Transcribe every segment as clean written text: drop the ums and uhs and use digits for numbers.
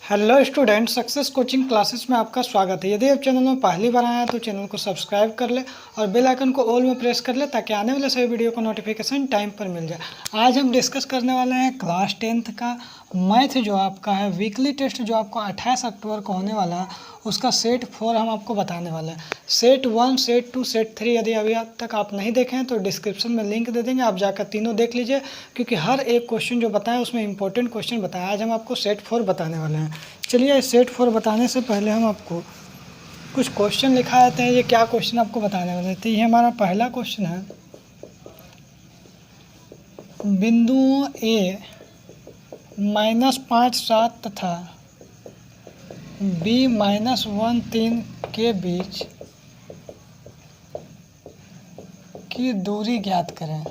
Hello student, success coaching classes में आपका स्वागत है। यदि आप चैनल में पहली बार आए हैं तो चैनल को सब्सक्राइब कर ले और बेल आइकन को ऑल में प्रेस कर ले ताकि आने वाले सभी वीडियो का नोटिफिकेशन टाइम पर मिल जाए। आज हम डिस्कस करने वाले हैं क्लास 10th का मैथ जो आपका है वीकली टेस्ट जो आपको 28 अक्टूबर को होने वाला है, उसका सेट 4 हम आपको बताने वाले हैं। सेट 1, सेट 2, सेट 3 यदि अभी तक आप नहीं देखे हैं तो डिस्क्रिप्शन में लिंक दे देंगे, आप जाकर तीनों देख लीजिए क्योंकि हर एक क्वेश्चन जो बताएं उसमें इंपॉर्टेंट क्वेश्चन बताएं। आज हम आपको सेट 4 बताने वाले हैं। चलिए, सेट 4 बताने से पहले हम आपको कुछ क्वेश्चन लिखा देते हैं। ये क्या क्वेश्चन आपको बताने वाले थे। ये हमारा पहला क्वेश्चन है, बिंदुओं ए -5, 7 तथा बी -1, 3 के बीच की दूरी ज्ञात करें।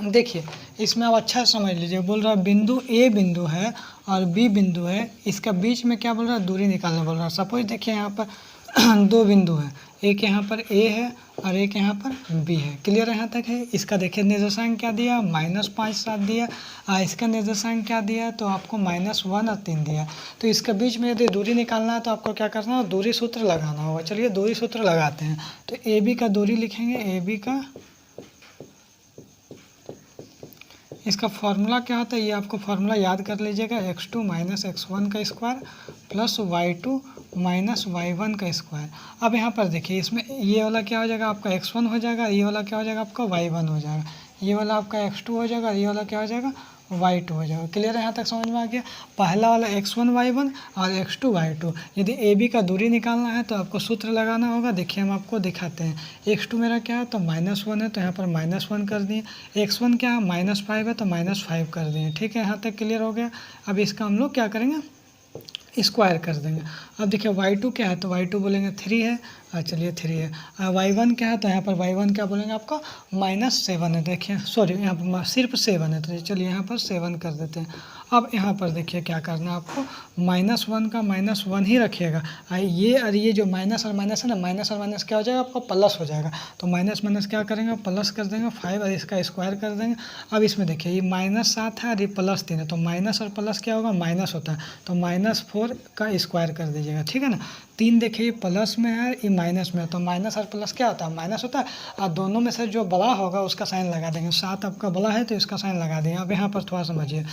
देखिए, इसमें आप अच्छा समझ लीजिए। बोल रहा है बिंदु ए बिंदु है और बी बिंदु है, इसका बीच में क्या बोल रहा है, दूरी निकालना बोल रहा है। सपोज देखिए यहाँ पर दो बिंदु है, एक यहाँ पर ए है और एक यहाँ पर बी है। क्लियर यहाँ तक है। इसका देखिए निर्देशांक क्या दिया, -5, 7 दिया और इसका निर्देशांक क्या दिया तो आपको -1 और 3 दिया। तो इसके बीच में यदि दूरी निकालना है तो आपको क्या करना है, दूरी सूत्र लगाना होगा। चलिए दूरी सूत्र लगाते हैं। तो ए बी का दूरी लिखेंगे, ए बी का इसका फॉर्मूला क्या होता है, ये आपको फॉर्मूला याद कर लीजिएगा। x2 - x1 का स्क्वायर प्लस y2 - y1 का स्क्वायर। अब यहाँ पर देखिए, इसमें ये वाला क्या हो जाएगा आपका x1 हो जाएगा, ये वाला क्या हो जाएगा आपका y1 हो जाएगा, ये वाला आपका x2 हो जाएगा, ये वाला क्या हो जाएगा y2 हो जाएगा। क्लियर है, यहाँ तक समझ में आ गया। पहला वाला x1 y1 और x2 y2। यदि ए बी का दूरी निकालना है तो आपको सूत्र लगाना होगा। देखिए हम आपको दिखाते हैं। x2 मेरा क्या है तो -1 है, तो यहाँ पर -1 कर दिए। x1 क्या है -5 है तो -5 कर दिए। ठीक है, यहाँ तक क्लियर हो गया। अब इसका हम लोग क्या करेंगे, स्क्वायर कर देंगे। अब देखिए y2 क्या है तो y2 बोलेंगे 3 है, चलिए 3 है। y1 क्या है तो यहाँ पर y1 क्या बोलेंगे आपका -7 है। देखिए सॉरी, यहाँ पर सिर्फ 7 है, तो चलिए यहाँ पर 7 कर देते हैं। अब यहाँ पर देखिए क्या करना है आपको, -1 का -1 ही रखिएगा। ये और ये जो माइनस और माइनस है ना, माइनस और माइनस क्या हो जाएगा आपका प्लस हो जाएगा। तो माइनस माइनस क्या करेंगे, प्लस कर देंगे 5 और इसका स्क्वायर कर देंगे। अब इसमें देखिए ये -7 है और ये +3 है, तो माइनस और प्लस क्या होगा, माइनस होता है, तो -4 का स्क्वायर कर दीजिएगा। ठीक है ना। 3 देखिए ये प्लस में है, ये माइनस में है, तो माइनस और प्लस क्या होता है, माइनस होता है। और दोनों में से जो बड़ा होगा उसका साइन लगा देंगे। 7 आपका बड़ा है तो इसका साइन लगा देंगे। अब यहाँ पर थोड़ा समझिए,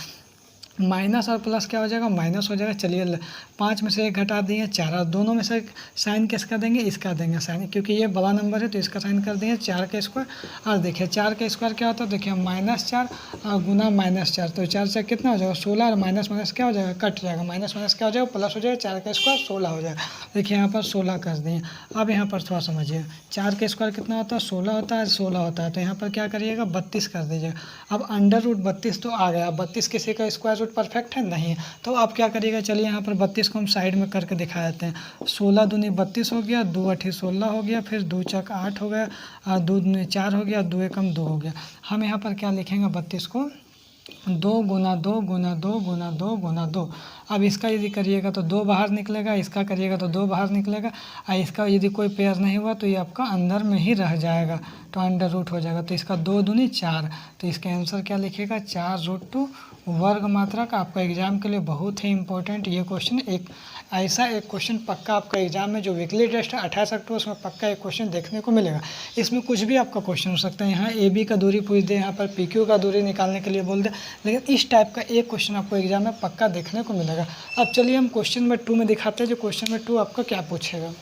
माइनस और प्लस क्या हो जाएगा, माइनस हो जाएगा। चलिए 5 में से 1 घटा दिए 4, और दोनों में से साइन किसका देंगे, इसका देंगे साइन, क्योंकि ये बड़ा नंबर है तो इसका साइन कर देंगे 4 का स्क्वायर। और देखिए 4 का स्क्वायर क्या होता है, देखिए -4 और गुना -4, तो 4 से कितना हो जाएगा 16, और माइनस माइनस क्या हो जाएगा, कट जाएगा। माइनस माइनस क्या हो जाएगा, प्लस हो जाएगा। 4 का स्क्वायर 16 हो जाएगा। देखिए यहाँ पर 16 कर दिए। अब यहाँ पर थोड़ा समझिए, 4 का स्क्वायर कितना होता है, 16 होता है, 16 होता है, तो यहाँ पर क्या करिएगा 32 कर दीजिएगा। अब √32 तो आ गया। 32 किसी का स्क्वायर रूट परफेक्ट है नहीं, तो आप क्या करिएगा, चलिए यहाँ पर 32 को हम साइड में करके दिखा देते हैं। 16 दूनी 32 हो गया, 2 8 16 हो गया, फिर 2 चक 8 हो गया, और 2 दूनी 4 हो गया, 2 एकम 2 हो गया। हम यहाँ पर क्या लिखेंगे, 32 को 2 गुना 2 गुना 2 गुना 2 गुना 2। अब इसका यदि करिएगा तो 2 बाहर निकलेगा, इसका करिएगा तो 2 बाहर निकलेगा, और इसका यदि कोई पेयर नहीं हुआ तो ये आपका अंदर में ही रह जाएगा, तो अंडर रूट हो जाएगा। तो इसका 2 दूनी 4, तो इसका आंसर क्या लिखेगा, 4√2 वर्ग मात्रक। आपका एग्जाम के लिए बहुत ही इंपॉर्टेंट ये क्वेश्चन, एक ऐसा एक क्वेश्चन पक्का आपका एग्जाम में जो वीकली टेस्ट है 28 अक्टूबर, उसमें पक्का एक क्वेश्चन देखने को मिलेगा। इसमें कुछ भी आपका क्वेश्चन हो सकता है। यहाँ ए बी का दूरी पूछ दे, यहाँ पर पी क्यू का दूरी निकालने के लिए बोल दे, लेकिन इस टाइप का एक क्वेश्चन आपको एग्जाम में पक्का देखने को मिलेगा। अब चलिए हम क्वेश्चन नंबर 2 में दिखाते हैं, जो क्वेश्चन नंबर 2 आपका क्या पूछेगा।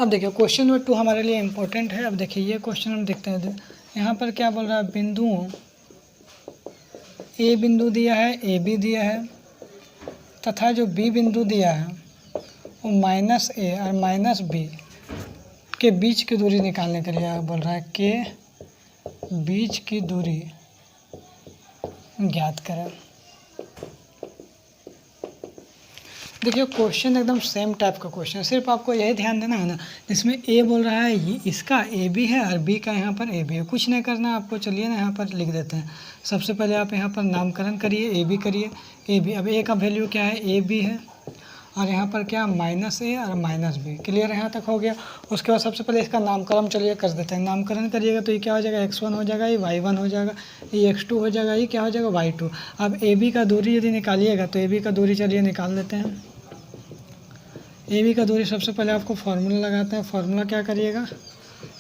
अब देखिए क्वेश्चन नंबर 2 हमारे लिए इम्पोर्टेंट है। अब देखिए ये क्वेश्चन हम देखते हैं। यहाँ पर क्या बोल रहा है, बिंदुओं ए बिंदु दिया है, ए बी दिया है, तथा जो बी बिंदु दिया है वो -a और -b के बीच की दूरी निकालने के लिए बोल रहा है, के बीच की दूरी ज्ञात करें। देखिए क्वेश्चन एकदम सेम टाइप का क्वेश्चन, सिर्फ आपको यही ध्यान देना है ना, जिसमें ए बोल रहा है ये इसका ए बी है और बी का यहाँ पर ए बी है, कुछ नहीं करना है आपको। चलिए ना यहाँ पर लिख देते हैं। सबसे पहले आप यहाँ पर नामकरण करिए, ए बी करिए, ए बी। अब ए का वैल्यू क्या है, ए बी है, और यहाँ पर क्या माइनस ए और माइनस बी। क्लियर यहाँ तक हो गया। उसके बाद सबसे पहले इसका नामकरण चलिए कर देते हैं। नामकरण करिएगा तो ये क्या हो जाएगा, x1 हो जाएगा, ये y1 हो जाएगा, ये x2 हो जाएगा, ये क्या हो जाएगा y2। अब ए बी का दूरी यदि निकालिएगा तो ए बी का दूरी चलिए निकाल लेते हैं। ए बी का दूरी सबसे पहले आपको फार्मूला लगाते हैं। फार्मूला क्या करिएगा,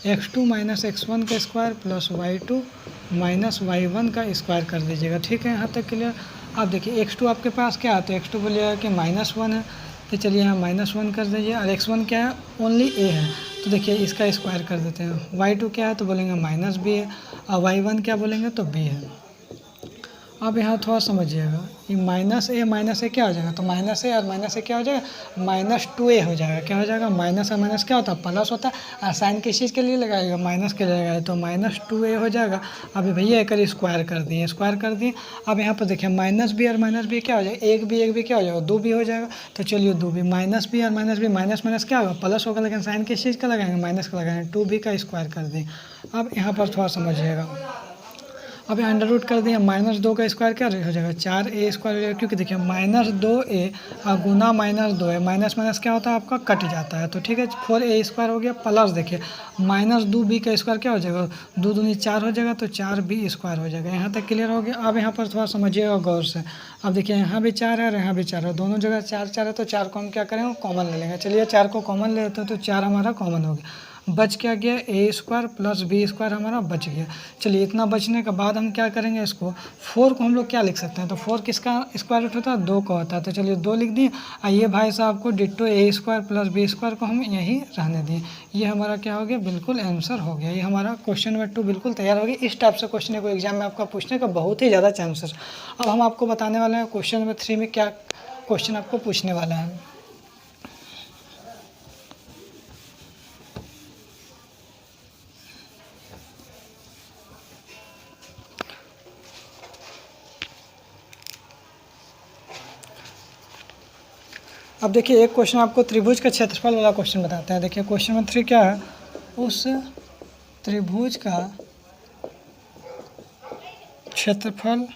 x2 माइनस x1 का square plus y2 minus y1 का स्क्वायर कर दीजिएगा। ठीक है, यहाँ तक क्लियर। अब देखिए x2 आपके पास क्या आता है, x2 बोलिएगा कि -1 है, तो चलिए यहाँ -1 कर दीजिए। और x1 क्या है, ओनली a है, तो देखिए इसका स्क्वायर कर देते हैं। y2 क्या है तो बोलेंगे -b है, और y1 क्या बोलेंगे तो b है। अब यहाँ थोड़ा समझिएगा, ये माइनस ए क्या हो जाएगा, तो माइनस ए और माइनस ए क्या हो जाएगा, -2a हो जाएगा। क्या हो जाएगा, माइनस और माइनस क्या होता है, प्लस होता है। और साइन किस चीज़ के लिए लगाएगा, माइनस के लिए लगाएगा, तो -2a हो जाएगा। अभी भैया एक स्क्वायर कर दिए, स्क्वायर कर दिए। अब यहाँ पर देखिए माइनस बी और माइनस बी क्या हो जाएगा, एक बी क्या हो जाएगा, 2b हो जाएगा। तो चलिए 2b, माइनस बी और माइनस बी, माइनस माइनस क्या होगा, प्लस होगा, लेकिन साइन किस चीज़ का लगाएंगे, माइनस का लगाएंगे, 2b का स्क्वायर कर दिए। अब यहाँ पर थोड़ा समझिएगा, अब यहाँ अंडर रूट कर दिया, -2 का स्क्वायर क्या हो जाएगा, 4a स्क्वायर हो जाएगा। क्योंकि देखिए -2a गुना -2 है, माइनस माइनस क्या होता है आपका कट जाता है, तो ठीक है 4a स्क्वायर हो गया। प्लस देखिए -2b का स्क्वायर क्या हो जाएगा, 2 दूनी 4 हो जाएगा, तो 4b स्क्वायर हो जाएगा। यहाँ तक क्लियर हो गया। अब यहाँ पर थोड़ा समझिएगा गौर से। अब देखिए यहाँ भी 4 है और यहाँ भी 4 है, दोनों जगह 4 4 है, तो 4 को हम क्या करेंगे, कॉमन ले लेंगे। चलिए 4 को कॉमन ले लेते हैं, तो 4 हमारा कॉमन हो गया। बच क्या गया, ए स्क्वायर प्लस बी स्क्वायर हमारा बच गया। चलिए इतना बचने के बाद हम क्या करेंगे, इसको 4 को हम लोग क्या लिख सकते हैं, तो 4 किसका स्क्वायर रूट होता है, 2 का होता है, तो चलिए 2 लिख दिए। और ये भाई साहब को डिट्टो ए स्क्वायर प्लस बी स्क्वायर को हम यहीं रहने दिए। ये हमारा क्या हो गया, बिल्कुल आंसर हो गया। ये हमारा क्वेश्चन नंबर 2 बिल्कुल तैयार हो गया। इस टाइप से क्वेश्चन को एग्जाम में आपका पूछने का बहुत ही ज़्यादा चांसेस। अब हम आपको बताने वाले हैं क्वेश्चन नंबर 3 में क्या क्वेश्चन आपको पूछने वाला है। अब देखिए एक क्वेश्चन आपको त्रिभुज का क्षेत्रफल वाला क्वेश्चन बताते हैं। देखिए क्वेश्चन नंबर 3 क्या है, उस त्रिभुज का क्षेत्रफल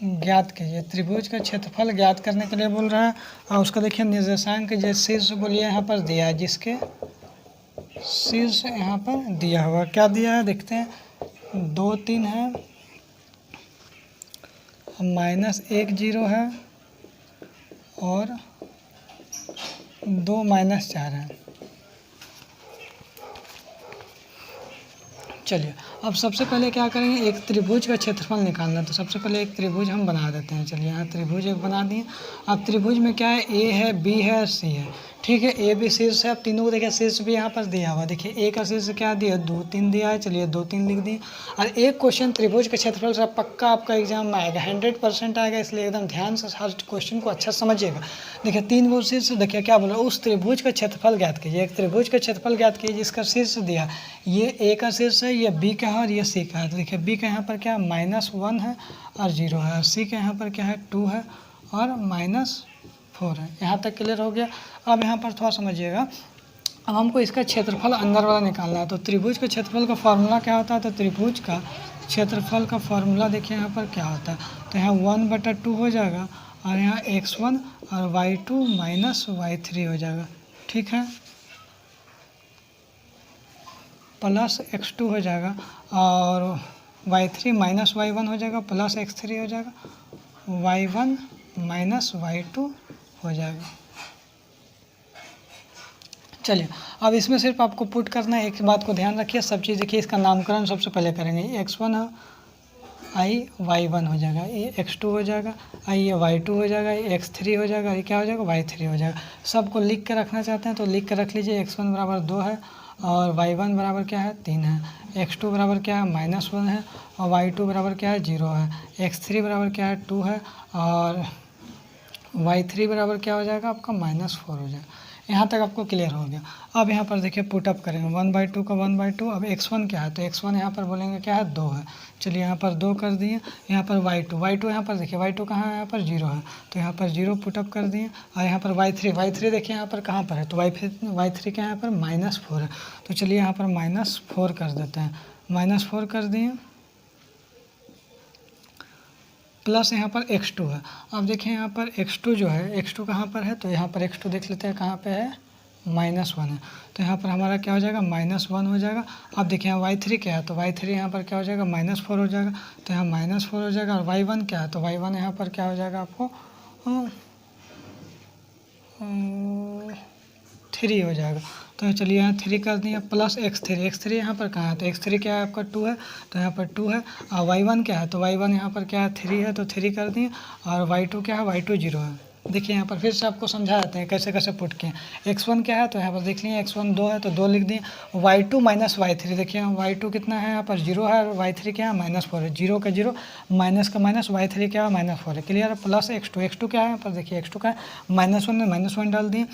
ज्ञात कीजिए। त्रिभुज का क्षेत्रफल ज्ञात करने के लिए बोल रहा है, और उसका देखिए निर्देशांक जो शीर्ष बोलिए यहाँ पर दिया है, जिसके शीर्ष यहाँ पर दिया हुआ, क्या दिया है देखते हैं, 2 3 है, -1 0 है, और 2 -4 है। चलिए अब सबसे पहले क्या करेंगे, एक त्रिभुज का क्षेत्रफल निकालना है, तो सबसे पहले एक त्रिभुज हम बना देते हैं। चलिए यहाँ त्रिभुज एक बना दिए। अब त्रिभुज में क्या है, ए है, बी है और सी है। ठीक है, ए बी शीर्ष है। अब तीनों को देखिए शीर्ष भी यहाँ पर दिया हुआ, देखिए ए का शीर्ष क्या दिया, 2 3 दिया है। चलिए 2 3 लिख दिए। और एक क्वेश्चन त्रिभुज के क्षेत्रफल से पक्का आपका एग्जाम में आएगा, 100% आएगा, इसलिए एकदम ध्यान से हर क्वेश्चन को अच्छा समझिएगा। देखिए 3 गो शीर्ष, देखिए क्या बोला, उस त्रिभुज का क्षेत्रफल ज्ञात कीजिए। एक त्रिभुज का क्षेत्रफल ज्ञात कीजिए जिसका शीर्ष दिया, ये ए का शीर्ष है, ये बी का है और ये सी का है। तो देखिए बी का यहाँ पर क्या है, -1 है और 0 है, और सी का यहाँ पर क्या है, 2 है और -4 है। यहाँ तक क्लियर हो गया। अब यहाँ पर थोड़ा समझिएगा, अब हमको इसका क्षेत्रफल अंदर वाला निकालना है। तो त्रिभुज के क्षेत्रफल का फॉर्मूला क्या होता है, तो त्रिभुज का क्षेत्रफल का फॉर्मूला देखिए यहाँ पर क्या होता है, तो यहाँ 1/2 हो जाएगा, और यहाँ x1 और y2 माइनस y3 हो जाएगा। ठीक है, प्लस x2 हो जाएगा, और y3 माइनस y1 हो जाएगा, प्लस x3 हो जाएगा, y1 माइनस y2 हो जाएगा। चलिए अब इसमें सिर्फ आपको पुट करना है, एक बात को ध्यान रखिए, सब चीज़ देखिए, इसका नामकरण सबसे पहले करेंगे। x1 आई y1 हो जाएगा, ये x2 हो जाएगा, आई ये y2 हो जाएगा, ये x3 हो जाएगा, ये क्या हो जाएगा, y3 हो जाएगा। सबको लिख के रखना चाहते हैं तो लिख के रख लीजिए। x1 बराबर 2 है, और y1 बराबर क्या है, 3 है, x2 बराबर क्या है, -1 है, और y2 बराबर क्या है, 0 है, x3 बराबर क्या है, 2 है, और y3 बराबर क्या हो जाएगा आपका, -4 हो जाएगा। यहाँ तक आपको क्लियर हो गया। अब यहाँ पर देखिए पुटअप करेंगे 1/2 का 1/2। अब x1 क्या है, तो x1 यहाँ पर बोलेंगे क्या है, 2 है। चलिए यहाँ पर 2 कर दिए। यहाँ पर y2 यहाँ पर देखिए y2 कहाँ है, यहाँ पर 0 है, तो यहाँ पर 0 पुटअप कर दिए। और यहाँ पर y3 देखिए यहाँ पर कहाँ पर है, तो y3 क्या है, यहाँ पर -4 है, तो चलिए यहाँ पर -4 कर देते हैं। -4 कर दिए प्लस यहाँ पर x2 है। अब देखिए यहाँ पर x2 जो है, x2 कहाँ पर है, तो यहाँ पर x2 देख लेते हैं कहाँ पे है, -1 है, तो यहाँ पर हमारा क्या हो जाएगा, -1 हो जाएगा। अब देखिए यहाँ y3 क्या है, तो y3 यहाँ पर क्या हो जाएगा, -4 हो जाएगा, तो यहाँ -4 हो जाएगा। और y1 क्या है, तो y1 यहाँ पर क्या हो जाएगा आपको 3 हो जाएगा। तो चलिए यहाँ 3 कर दिए प्लस x3 यहाँ पर कहाँ है, तो x3 क्या है आपका 2 है, तो यहाँ पर 2 है। और y1 क्या है, तो y1 यहाँ पर क्या है 3 है, तो 3 कर दिए। और y2 क्या है, y2 0 है। देखिए यहाँ पर फिर से आपको समझा देते हैं कैसे कैसे पुट किए। x1 क्या है, तो यहाँ पर देख लिए x1 2 है, तो 2 लिख दिए। y2 माइनस y3 देखिए y2 कितना है, यहाँ पर 0 है, और y3 क्या है -4 है, 0 का 0 माइनस का माइनस, y3 क्या है -4 है, क्लियर। प्लस x2 क्या है, यहाँ पर देखिए x2 का है -1 में -1 डाल दिए।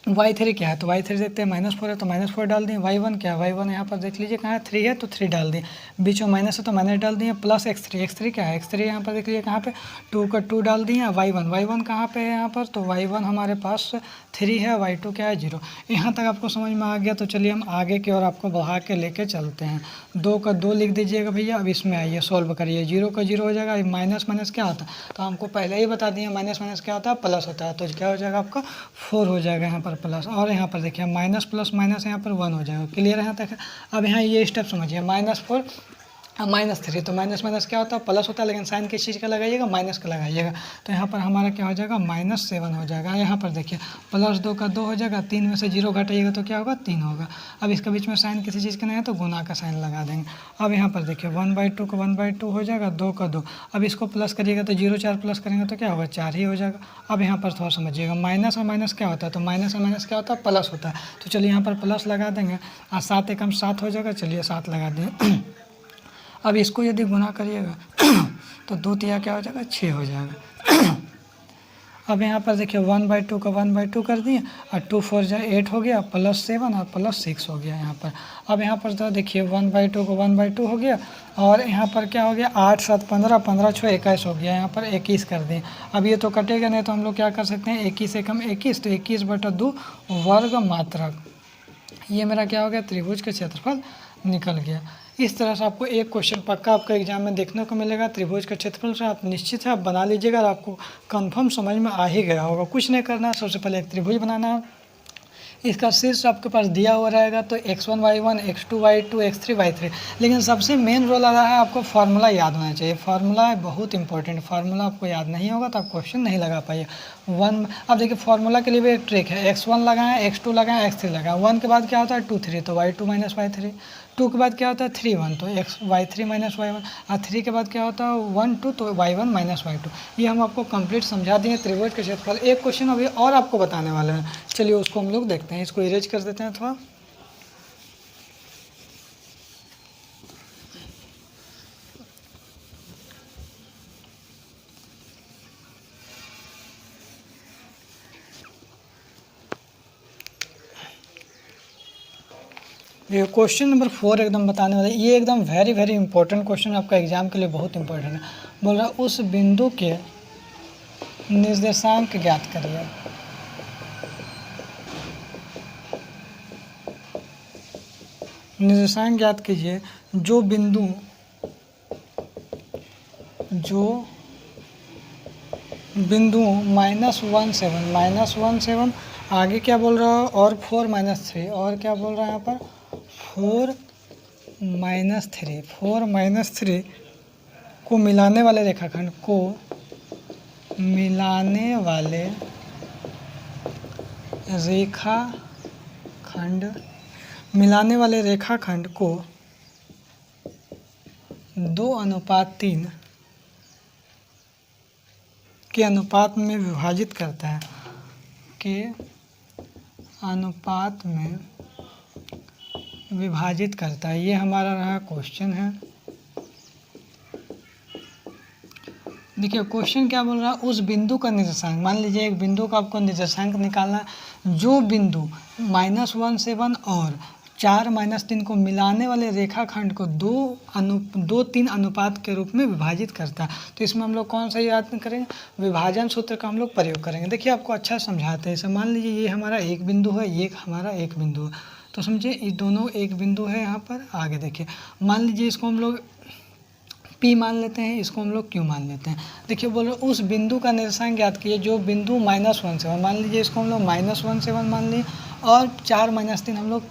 y3 क्या है, तो y3 देखते हैं -4 है, तो -4 डाल दिए। y1 क्या है, y1 यहाँ पर देख लीजिए कहाँ है 3 है, तो 3 डाल दिए। बीच में माइनस है तो माइनस डाल दिए। प्लस x3 क्या है, x3 यहाँ पर देख लीजिए कहाँ पे 2 का 2 डाल दिए। y1 कहाँ पे है यहाँ पर, तो y1 हमारे पास 3 है, y2 क्या है 0। यहाँ तक आपको समझ में आ गया। तो चलिए हम आगे की ओर आपको बढ़ा के लेके चलते हैं। 2 का 2 लिख दीजिएगा भैया। अब इसमें आइए सॉल्व करिए, 0 का 0 हो जाएगा। माइनस माइनस क्या होता है, तो हमको पहले ही बता दिए माइनस माइनस क्या होता है, प्लस होता है, तो क्या हो जाएगा आपका 4 हो जाएगा यहाँ पर प्लस। और यहाँ पर देखिए माइनस प्लस माइनस यहाँ पर 1 हो जाएगा, क्लियर है यहाँ तक। अब यहाँ ये स्टेप समझिए, -4 -3, तो माइनस माइनस क्या होता है, प्लस होता है, लेकिन साइन किस चीज़ का लगाइएगा, माइनस का लगाइएगा। तो यहाँ पर हमारा क्या हो जाएगा, -7 हो जाएगा। यहाँ पर देखिए +2 का 2 हो जाएगा, 3 में से 0 घटाइएगा तो क्या होगा, 3 होगा। अब इसके बीच में साइन किसी चीज़ का नहीं है तो गुना का साइन लगा देंगे। अब यहाँ पर देखिए 1/2 का 1/2 हो जाएगा, 2 का 2। अब इसको प्लस करिएगा तो 0 4 प्लस करेंगे तो क्या होगा, 4 ही हो जाएगा। अब यहाँ पर थोड़ा समझिएगा, माइनस और माइनस क्या होता है, तो माइनस और माइनस क्या होता है, प्लस होता है। तो चलिए यहाँ पर प्लस लगा देंगे, और 7 एकम 7 हो जाएगा। चलिए 7 लगा दें। अब इसको यदि गुना करिएगा तो 2 तिया क्या हो जाएगा, 6 हो जाएगा। अब यहाँ पर देखिए 1/2 का 1/2 कर दिए, और 2 4 जा 8 हो गया, +7 और +6 हो गया यहाँ पर। अब यहाँ पर तो देखिए 1/2 को 1/2 हो गया, और यहाँ पर क्या हो गया, 8 7 15, 15 6 21 हो गया। यहाँ पर 21 कर दें। अब ये तो कटेगा नहीं, तो हम लोग क्या कर सकते हैं, 21 एकम 21, तो 21/2 वर्ग मात्रक। ये मेरा क्या हो गया, त्रिभुज का क्षेत्रफल निकल गया। इस तरह से आपको एक क्वेश्चन पक्का आपका एग्जाम में देखने को मिलेगा। त्रिभुज का क्षेत्रफल से आप निश्चित है आप बना लीजिएगा, और आपको कंफर्म समझ में आ ही गया होगा। कुछ नहीं करना है, सबसे पहले एक त्रिभुज बनाना है। इसका शीर्ष आपके पास दिया हुआ रहेगा, तो x1 y1 x2 y2 x3 y3। लेकिन सबसे मेन रोल आ रहा है, आपको फार्मूला याद होना चाहिए। फार्मूला बहुत इंपॉर्टेंट, फार्मूला आपको याद नहीं होगा तो आप क्वेश्चन नहीं लगा पाइए। अब देखिए फार्मूला के लिए भी एक ट्रिक है, x1 लगाएं, x2 लगाएं, x3 लगाएं। 1 के बाद क्या होता है 2 3, तो y2 - y3। 2 के बाद क्या होता है 3 1, तो y3 - y1। और 3 के बाद क्या होता है 1 2, तो y1 - y2। ये हम आपको कंप्लीट समझा दिए त्रिभुज के क्षेत्रफल। एक क्वेश्चन अभी और आपको बताने वाले हैं, चलिए उसको हम लोग देखते हैं। इसको इरेज कर देते हैं थोड़ा। ये क्वेश्चन नंबर 4 एकदम बताने वाले, ये एकदम वेरी वेरी इंपॉर्टेंट क्वेश्चन आपका एग्जाम के लिए बहुत इंपॉर्टेंट है। बोल रहा उस बिंदु के निर्देशांक ज्ञात करिए। निर्देशांक ज्ञात कीजिए जो बिंदु -17 आगे क्या बोल रहा है, और 4 - 3, और क्या बोल रहा है यहाँ पर 4 - 3 को मिलाने वाले रेखाखंड को 2:3 के अनुपात में विभाजित करता है, ये हमारा रहा क्वेश्चन है। देखिए क्वेश्चन क्या बोल रहा है, उस बिंदु का निर्देशांक, मान लीजिए एक बिंदु का आपको निर्देशांक निकालना है जो बिंदु -1 से 1 और 4 - 3 को मिलाने वाले रेखाखंड को दो तीन अनुपात के रूप में विभाजित करता है। तो इसमें हम लोग कौन सा याद करेंगे, विभाजन सूत्र का हम लोग प्रयोग करेंगे। देखिए आपको अच्छा समझाते हैं। इसे मान लीजिए ये हमारा एक बिंदु है, ये हमारा एक बिंदु है, तो समझिए ये दोनों एक बिंदु है। यहाँ पर आगे देखिए, मान लीजिए इसको हम लोग P मान लेते हैं, इसको हम लोग Q मान लेते हैं। देखिए बोलो उस बिंदु का निर्देशांक ज्ञात कीजिए जो बिंदु -1 से 1, मान लीजिए इसको हम लोग -1 से 1 मान लिए और 4 - 3 हम लोग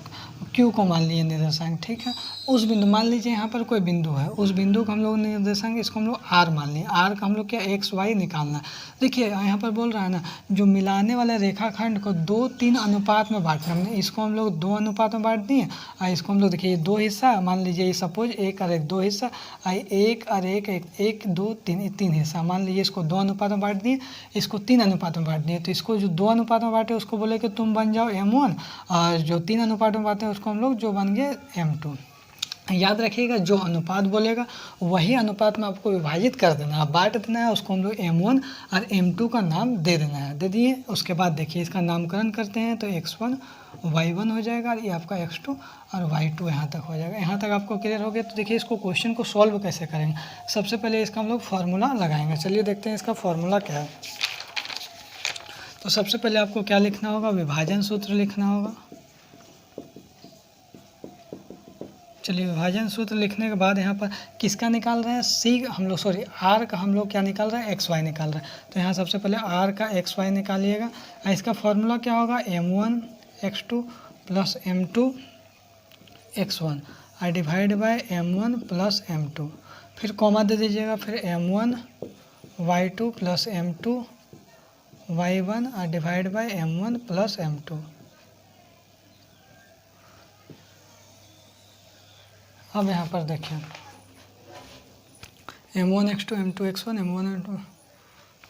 Q को मान लिए निर्देशांक, ठीक है। उस बिंदु, मान लीजिए यहाँ पर कोई बिंदु है, उस बिंदु को हम लोग निर्देशांक इसको हम लोग R मान लिए। R का हम लोग क्या x y निकालना है। देखिए यहाँ पर बोल रहा है ना, जो मिलाने वाले रेखाखंड को 2-3 अनुपात में बांटना। हमने इसको हम लोग 2 अनुपात में बांट दिए और इसको हम लोग देखिए ये 2 हिस्सा, मान लीजिए ये सपोज 1 और 1 2 हिस्सा, 1 और 1 1 2 3 3 हिस्सा, मान लीजिए इसको 2 अनुपात में बांट दिए, इसको 3 अनुपात में बांट दिए। तो इसको जो 2 अनुपात में बांटे उसको बोले कि तुम बन जाओ M1, और जो 3 अनुपात में बांटे उसको हम लोग जो बन गए M2। याद रखिएगा, जो अनुपात बोलेगा वही अनुपात में आपको विभाजित कर देना है, बांट देना है, उसको हम लोग M1 और M2 का नाम दे देना है। दे दिए, उसके बाद देखिए इसका नामकरण करते हैं तो X1 Y1 हो जाएगा और ये आपका X2 और Y2 यहाँ तक हो जाएगा। यहाँ तक आपको क्लियर हो गया। तो देखिए इसको क्वेश्चन को सॉल्व कैसे करेंगे। सबसे पहले इसका हम लोग फार्मूला लगाएंगे। चलिए देखते हैं इसका फार्मूला क्या है। तो सबसे पहले आपको क्या लिखना होगा, विभाजन सूत्र लिखना होगा। चलिए विभाजन सूत्र लिखने के बाद यहाँ पर किसका निकाल रहे हैं, आर का हम लोग क्या निकाल रहे हैं, एक्स वाई निकाल रहे हैं। तो यहाँ सबसे पहले आर का एक्स वाई निकालिएगा। इसका फॉर्मूला क्या होगा, M1 X2 plus M2 X1 और divide by M1 plus M2, फिर कॉमा दे दीजिएगा, फिर M1 Y2 plus M2 Y1 और divide by M1 plus M2। अब यहाँ पर देखिए M1 X2 M2 X1 M1 M2,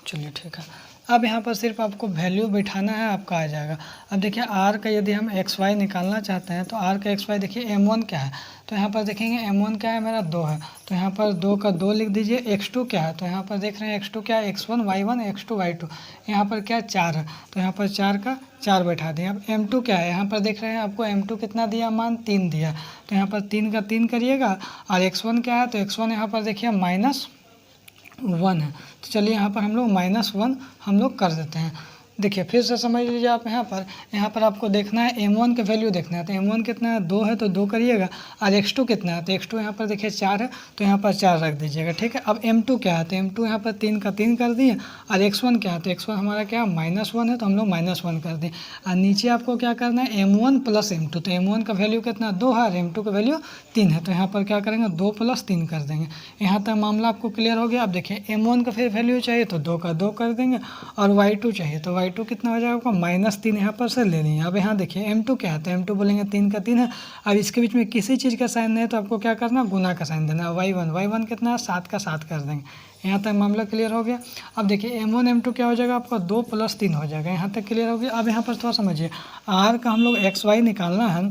चलिए ठीक है। अब यहाँ पर सिर्फ आपको वैल्यू बिठाना है, आपका आ जाएगा। अब देखिए R का यदि हम एक्स वाई निकालना चाहते हैं तो R का एक्स वाई देखिए M1 क्या है, तो यहाँ पर देखेंगे M1 क्या है, मेरा 2 है, तो यहाँ पर 2 का 2 लिख दीजिए। X2 क्या है, तो यहाँ पर देख रहे हैं X2 क्या है, X1 Y1 X2 Y2, यहाँ पर क्या 4 है, तो यहाँ पर 4 का 4 बैठा दिए। अब M2 क्या है, यहाँ पर देख रहे हैं आपको M2 कितना दिया, मान 3 दिया, तो यहाँ पर 3 का 3 करिएगा। और X1 क्या है, तो X1 यहाँ पर देखिए -1 है, तो चलिए यहाँ पर हम लोग -1 हम लोग कर देते हैं। देखिए फिर से समझ लीजिए आप, यहाँ पर आपको देखना है M1 के वैल्यू देखना है। तो M1 कितना है, 2 है, तो 2 करिएगा। और X2 कितना है, तो X2 यहाँ पर देखिए 4 है, तो यहाँ पर 4 रख दीजिएगा, ठीक है। अब M2 क्या है, तो M2 यहाँ पर 3 का 3 कर दिए। और X1 क्या है, तो X1 हमारा क्या है, -1 है, तो हम लोग -1 कर दिए। और नीचे आपको क्या करना है, M1 प्लस M2, तो M1 का वैल्यू कितना 2 है और M2 का वैल्यू 3 है, तो यहाँ पर क्या करेंगे 2 + 3 कर देंगे। यहाँ तक मामला आपको क्लियर हो गया। अब देखिए M1 का फिर वैल्यू चाहिए तो 2 का 2 कर देंगे, और Y2 चाहिए तो Y2 कितना हो जाएगा, -3 यहाँ पर से ले लेंगे। अब यहाँ देखिए M2 क्या है, तो M2 बोलेंगे 3 का 3 है। अब इसके बीच में किसी चीज़ का साइन नहीं है तो आपको क्या करना, गुना का साइन देना। Y1 कितना है, 7 का 7 कर देंगे। यहाँ तक मामला क्लियर हो गया। अब देखिए M1 M2 क्या हो जाएगा आपका, 2 + 3 हो जाएगा। यहाँ तक क्लियर हो गया। अब यहाँ पर थोड़ा समझिए, R का हम लोग XY निकालना है।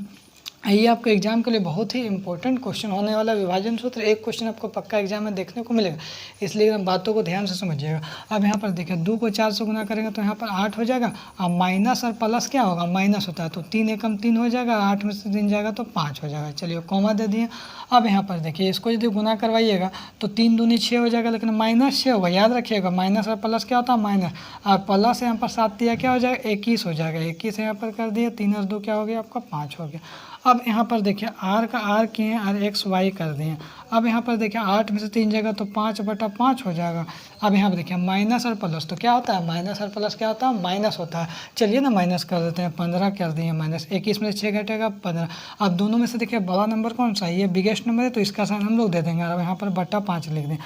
ये आपके एग्जाम के लिए बहुत ही इंपॉर्टेंट क्वेश्चन होने वाला। विभाजन सूत्र एक क्वेश्चन आपको पक्का एग्जाम में देखने को मिलेगा, इसलिए बातों को ध्यान से समझिएगा। अब यहाँ पर देखिए 2 को 4 से गुना करेंगे तो यहाँ पर 8 हो जाएगा। अब माइनस और प्लस क्या होगा, माइनस होता है, तो 3 एकम 3 हो जाएगा, 8 में से 3 जाएगा तो 5 हो जाएगा। चलिए कॉमा दे दिए। अब यहाँ पर देखिए इसको यदि गुना करवाइएगा तो 3 दूनी 6 हो जाएगा, लेकिन -6 होगा। याद रखिएगा माइनस और प्लस क्या होता है, माइनस, और प्लस यहाँ पर 7 दिया क्या हो जाएगा, 21 हो जाएगा। 21 यहाँ पर कर दिए, 3 और 2 क्या हो गया आपका 5 हो गया। अब यहाँ पर देखिए R का R किए और XY कर दिए। अब यहाँ पर देखिए 8 में से 3 जगह तो 5/5 हो जाएगा। अब यहाँ पर देखिए माइनस और प्लस तो क्या होता है, माइनस और प्लस क्या होता है, माइनस होता है। चलिए ना माइनस कर देते हैं, 15 कर दिए माइनस, 21 में से 6 घटेगा 15। अब दोनों में से देखिए बड़ा नंबर कौन सा है, ये बिगेस्ट नंबर है, तो इसका साइन हम लोग दे देंगे। अब यहाँ पर /5 लिख दें।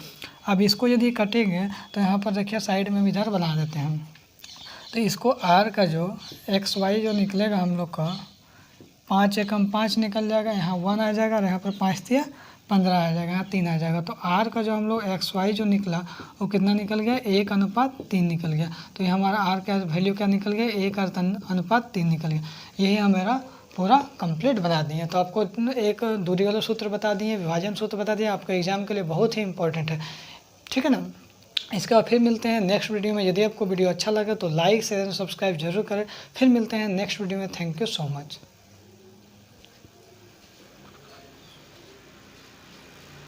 अब इसको यदि कटेंगे तो यहाँ पर देखिए साइड में इधर बना देते हैं। तो इसको R का जो XY जो निकलेगा हम लोग का, 5 एकम 5 निकल जाएगा, यहाँ 1 आ जाएगा, और यहाँ पर 5 दिया 15 आ जाएगा, यहाँ 3 आ जाएगा। तो R का जो हम लोग XY जो निकला वो कितना निकल गया, 1:3 निकल गया। तो ये हमारा R का वैल्यू क्या निकल गया, 1:3 निकल गया। यही हमारा पूरा कंप्लीट बना दिए। तो आपको एक दूरी वाला सूत्र बता दिए, विभाजन सूत्र बता दिए, आपका एग्जाम के लिए बहुत ही इंपॉर्टेंट है, ठीक है ना। इसके बाद फिर मिलते हैं नेक्स्ट वीडियो में। यदि आपको वीडियो अच्छा लगा तो लाइक शेयर सब्सक्राइब जरूर करें। फिर मिलते हैं नेक्स्ट वीडियो में। Thank you so much.